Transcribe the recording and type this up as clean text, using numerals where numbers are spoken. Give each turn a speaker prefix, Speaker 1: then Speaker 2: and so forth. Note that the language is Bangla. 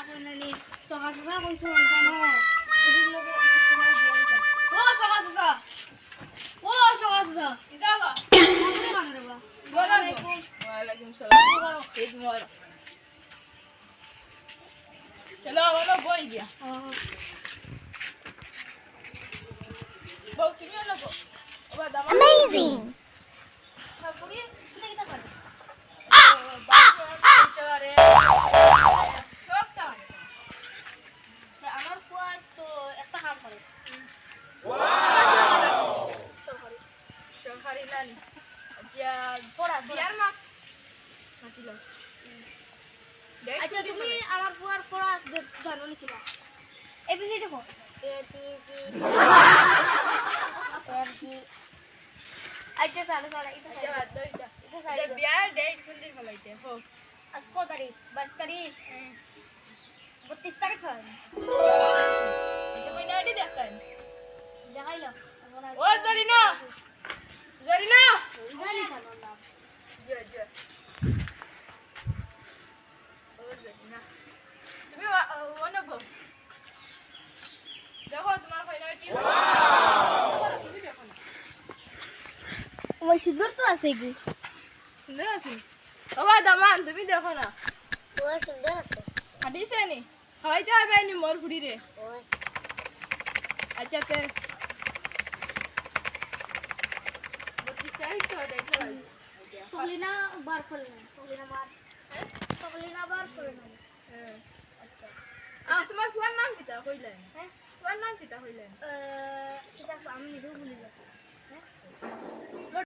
Speaker 1: কই নানি সকা সকা কইছো জানো এদিক লগে ও সকা সকা
Speaker 2: ইদাবা
Speaker 1: আপনি কানে রে বা
Speaker 2: ওয়ালাইকুম সালাম ঈদ মোবারক চলো বলো বই গিয়া বউ তুমি না বউ ওবা দামা
Speaker 3: Amazing!
Speaker 1: পুরি তুই কিটা করে
Speaker 2: সব কাম
Speaker 1: আমার ফুয়া তো একটা কাম করে
Speaker 2: সরকারি নানি আচ্ছা
Speaker 1: পড়া
Speaker 2: বিয়ার মা মাতিল
Speaker 1: আচ্ছা তুমি আমার ফুয়ার পড়া জানো নাকি না এবিসি দেখো এবিসি আচ্ছা সালে সালে এটা
Speaker 2: আচ্ছা বাদ দাও এটা
Speaker 1: সাইড
Speaker 2: বিয়ার ডেট কোনদিন ফলাইতে হো
Speaker 1: আজ কত তারিখ 22 তারিখ 32 তারিখ হয়
Speaker 2: আচ্ছা কই নাডি দেখতেন
Speaker 1: দেখাইলো
Speaker 2: ও জরিনা জরিনা
Speaker 1: জানি ভালো না
Speaker 2: জ জ ও জরিনা তুমি ওনে বউ দেখো তোমার ফাইনাল টিম তুমি দেখো না
Speaker 1: ওই সুন্দর তো আছে গো
Speaker 2: সুন্দর আছে বাবা দামান তুমি দেখো না
Speaker 1: ওই সুন্দর আছে
Speaker 2: হাঁটিছে নি হয়তো আর বাইনি মোর ঘুরি রে
Speaker 1: ওই
Speaker 2: আচ্ছা তে 32 তারিখ তো দেখো
Speaker 1: সলিনা বার করলেন সলিনা বার করলেন
Speaker 2: আচ্ছা তোমার ফুয়ার নাম কিতা কইলেন
Speaker 1: হ্যাঁ
Speaker 2: ফুয়ার নাম কিতা কইলেন
Speaker 1: এটা আমি নিজেও ভুলে যাচ্ছি হ্যাঁ